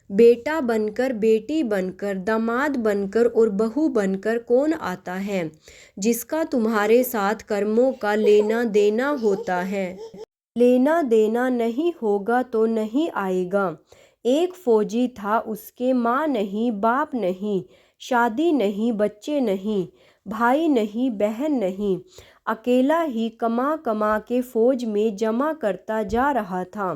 बेटा बनकर, बेटी बनकर, दामाद बनकर और बहू बनकर कौन आता है जिसका तुम्हारे साथ कर्मों का लेना देना होता है। लेना देना नहीं होगा तो नहीं आएगा। एक फौजी था, उसके माँ नहीं, बाप नहीं, शादी नहीं, बच्चे नहीं, भाई नहीं, बहन नहीं, अकेला ही कमा कमा के फौज में जमा करता जा रहा था।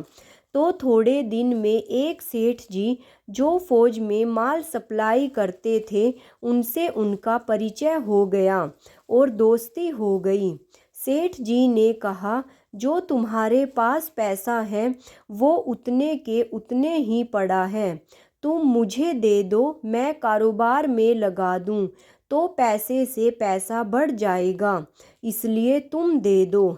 तो थोड़े दिन में एक सेठ जी जो फौज में माल सप्लाई करते थे, उनसे उनका परिचय हो गया और दोस्ती हो गई। सेठ जी ने कहा, जो तुम्हारे पास पैसा है वो उतने के उतने ही पड़ा है, तुम मुझे दे दो, मैं कारोबार में लगा दूं तो पैसे से पैसा बढ़ जाएगा, इसलिए तुम दे दो।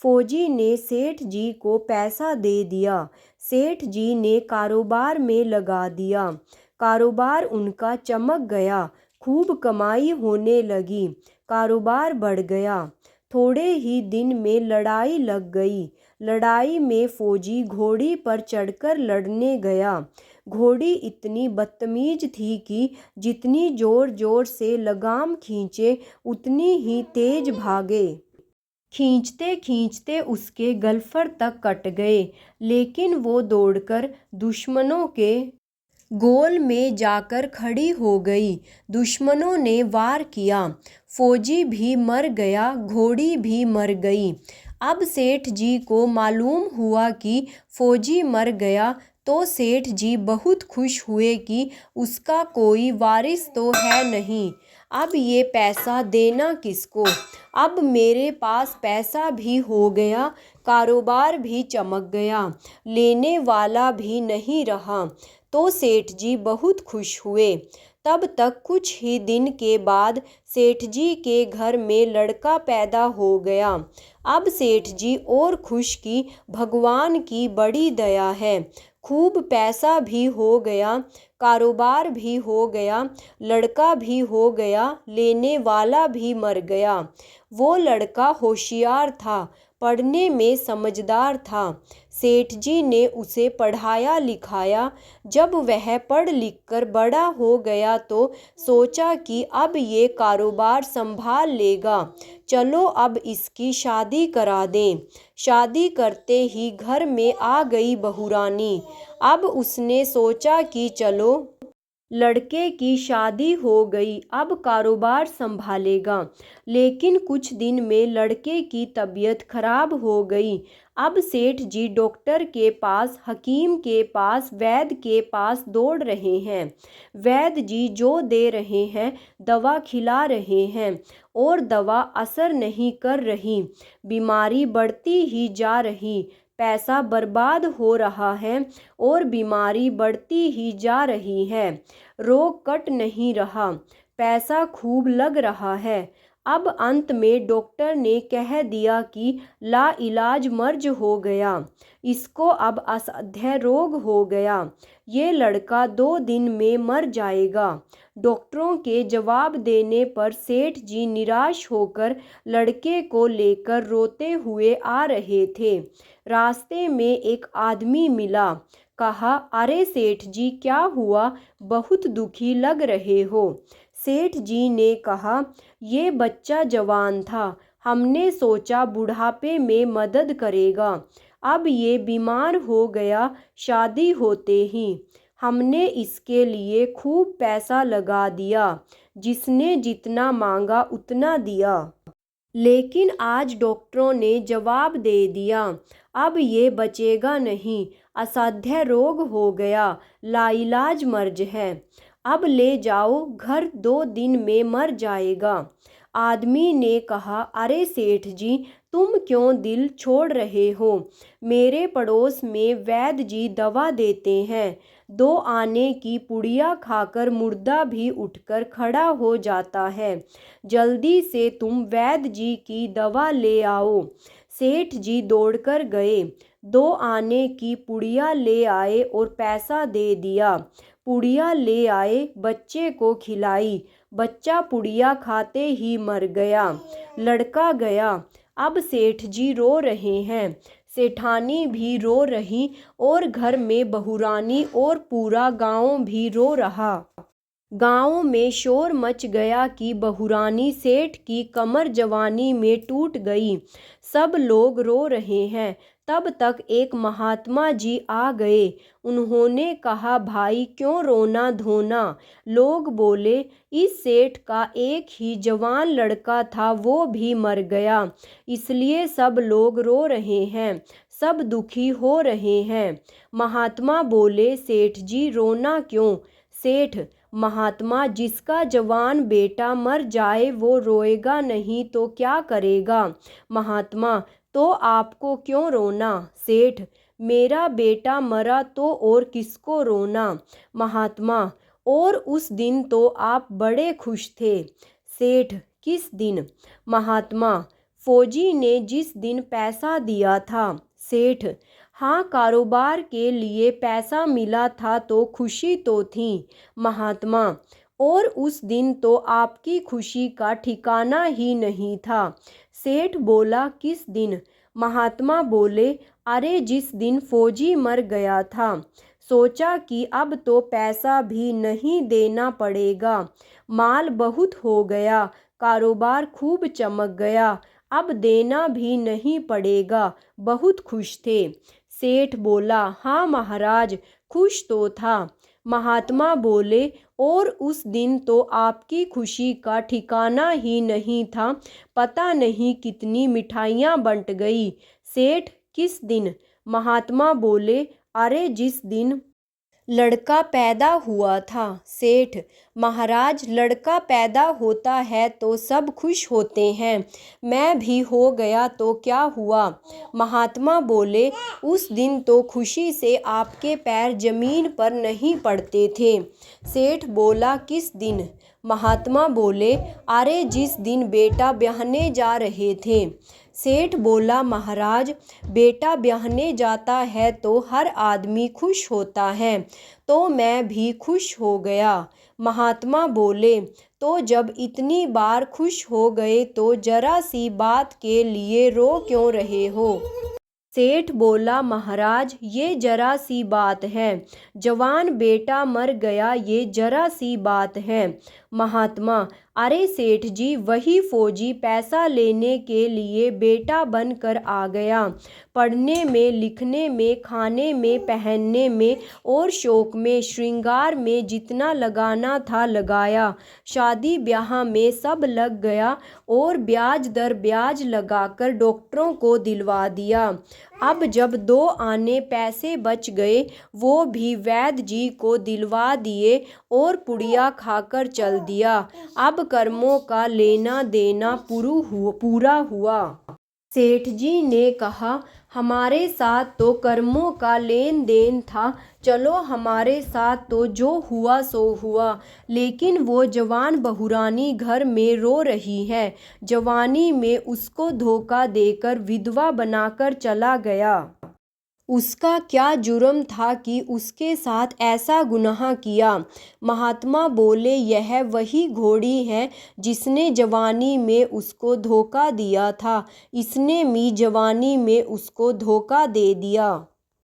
फौजी ने सेठ जी को पैसा दे दिया। सेठ जी ने कारोबार में लगा दिया। कारोबार उनका चमक गया, खूब कमाई होने लगी, कारोबार बढ़ गया। थोड़े ही दिन में लड़ाई लग गई। लड़ाई में फौजी घोड़ी पर चढ़कर लड़ने गया। घोड़ी इतनी बदतमीज थी कि जितनी जोर जोर से लगाम खींचे उतनी ही तेज भागे। खींचते खींचते उसके गलफर तक कट गए, लेकिन वो दौड़कर दुश्मनों के गोल में जाकर खड़ी हो गई। दुश्मनों ने वार किया, फौजी भी मर गया, घोड़ी भी मर गई। अब सेठ जी को मालूम हुआ कि फौजी मर गया तो सेठ जी बहुत खुश हुए कि उसका कोई वारिस तो है नहीं। अब ये पैसा देना किसको? अब मेरे पास पैसा भी हो गया, कारोबार भी चमक गया, लेने वाला भी नहीं रहा। तो सेठ जी बहुत खुश हुए। तब तक कुछ ही दिन के बाद सेठ जी के घर में लड़का पैदा हो गया। अब सेठ जी और खुश कि भगवान की बड़ी दया है, खूब पैसा भी हो गया, कारोबार भी हो गया, लड़का भी हो गया, लेने वाला भी मर गया। वो लड़का होशियार था, पढ़ने में समझदार था। सेठ जी ने उसे पढ़ाया लिखाया। जब वह पढ़ लिख कर बड़ा हो गया तो सोचा कि अब ये कारोबार संभाल लेगा, चलो अब इसकी शादी करा दें। शादी करते ही घर में आ गई बहुरानी। अब उसने सोचा कि चलो लड़के की शादी हो गई, अब कारोबार संभालेगा। लेकिन कुछ दिन में लड़के की तबीयत खराब हो गई। अब सेठ जी डॉक्टर के पास, हकीम के पास, वैद्य के पास दौड़ रहे हैं। वैद्य जी जो दे रहे हैं, दवा खिला रहे हैं, और दवा असर नहीं कर रही। बीमारी बढ़ती ही जा रही, पैसा बर्बाद हो रहा है और बीमारी बढ़ती ही जा रही है। रोग कट नहीं रहा, पैसा खूब लग रहा है। अब अंत में डॉक्टर ने कह दिया कि लाइलाज मर्ज हो गया, इसको अब असाध्य रोग हो गया, ये लड़का 2 दिन में मर जाएगा। डॉक्टरों के जवाब देने पर सेठ जी निराश होकर लड़के को लेकर रोते हुए आ रहे थे। रास्ते में एक आदमी मिला। कहा, अरे सेठ जी क्या हुआ, बहुत दुखी लग रहे हो। सेठ जी ने कहा, ये बच्चा जवान था, हमने सोचा बुढ़ापे में मदद करेगा, अब ये बीमार हो गया शादी होते ही। हमने इसके लिए खूब पैसा लगा दिया, जिसने जितना मांगा उतना दिया। लेकिन आज डॉक्टरों ने जवाब दे दिया, अब ये बचेगा नहीं, असाध्य रोग हो गया, लाइलाज मर्ज है, अब ले जाओ घर, 2 दिन में मर जाएगा। आदमी ने कहा, अरे सेठ जी तुम क्यों दिल छोड़ रहे हो, मेरे पड़ोस में वैद्य जी दवा देते हैं, 2 आने की पुड़िया खाकर मुर्दा भी उठकर खड़ा हो जाता है, जल्दी से तुम वैद्य जी की दवा ले आओ। सेठ जी दौड़कर गए, 2 आने की पुड़िया ले आए और पैसा दे दिया। पुड़िया ले आए, बच्चे को खिलाई, बच्चा पुड़िया खाते ही मर गया। लड़का गया। अब सेठ जी रो रहे हैं। सेठानी भी रो रही और घर में बहुरानी और पूरा गांव भी रो रहा। गांव में शोर मच गया कि बहुरानी सेठ की कमर जवानी में टूट गई। सब लोग रो रहे हैं। तब तक एक महात्मा जी आ गए। उन्होंने कहा, भाई क्यों रोना धोना। लोग बोले, इस सेठ का एक ही जवान लड़का था, वो भी मर गया, इसलिए सब लोग रो रहे हैं, सब दुखी हो रहे हैं। महात्मा बोले, सेठ जी रोना क्यों। सेठ, महात्मा, जिसका जवान बेटा मर जाए वो रोएगा नहीं तो क्या करेगा। महात्मा, तो आपको क्यों रोना। सेठ, मेरा बेटा मरा तो और किसको रोना। महात्मा, और उस दिन तो आप बड़े खुश थे। सेठ, किस दिन। महात्मा, फौजी ने जिस दिन पैसा दिया था। सेठ, हाँ, कारोबार के लिए पैसा मिला था तो खुशी तो थी। महात्मा, और उस दिन तो आपकी खुशी का ठिकाना ही नहीं था। सेठ बोला, किस दिन। महात्मा बोले, अरे जिस दिन फौजी मर गया था। सोचा कि अब तो पैसा भी नहीं देना पड़ेगा, माल बहुत हो गया, कारोबार खूब चमक गया, अब देना भी नहीं पड़ेगा, बहुत खुश थे। सेठ बोला, हाँ महाराज, खुश तो था। महात्मा बोले, और उस दिन तो आपकी खुशी का ठिकाना ही नहीं था, पता नहीं कितनी मिठाइयाँ बंट गई। सेठ, किस दिन। महात्मा बोले, अरे जिस दिन लड़का पैदा हुआ था। सेठ, महाराज, लड़का पैदा होता है तो सब खुश होते हैं, मैं भी हो गया तो क्या हुआ। महात्मा बोले, उस दिन तो खुशी से आपके पैर जमीन पर नहीं पड़ते थे। सेठ बोला, किस दिन। महात्मा बोले, अरे जिस दिन बेटा ब्याहने जा रहे थे। सेठ बोला, महाराज, बेटा ब्याहने जाता है तो हर आदमी खुश होता है, तो मैं भी खुश हो गया। महात्मा बोले, तो जब इतनी बार खुश हो गए तो जरा सी बात के लिए रो क्यों रहे हो। सेठ बोला, महाराज, ये जरा सी बात है, जवान बेटा मर गया, ये जरा सी बात है। महात्मा, अरे सेठ जी, वही फौजी पैसा लेने के लिए बेटा बनकर आ गया, पढ़ने में, लिखने में, खाने में, पहनने में और शौक में, श्रृंगार में जितना लगाना था लगाया, शादी ब्याह में सब लग गया और ब्याज दर ब्याज लगाकर डॉक्टरों को दिलवा दिया। अब जब 2 आने पैसे बच गए वो भी वैद्य जी को दिलवा दिए और पुड़िया खाकर चल दिया। अब कर्मों का लेना देना पूरा हुआ। सेठ जी ने कहा, हमारे साथ तो कर्मों का लेन देन था, चलो हमारे साथ तो जो हुआ सो हुआ, लेकिन वो जवान बहुरानी घर में रो रही है, जवानी में उसको धोखा देकर विधवा बनाकर चला गया। उसका क्या जुर्म था कि उसके साथ ऐसा गुनाह किया। महात्मा बोले, यह वही घोड़ी है जिसने जवानी में उसको धोखा दिया था, इसने भी जवानी में उसको धोखा दे दिया।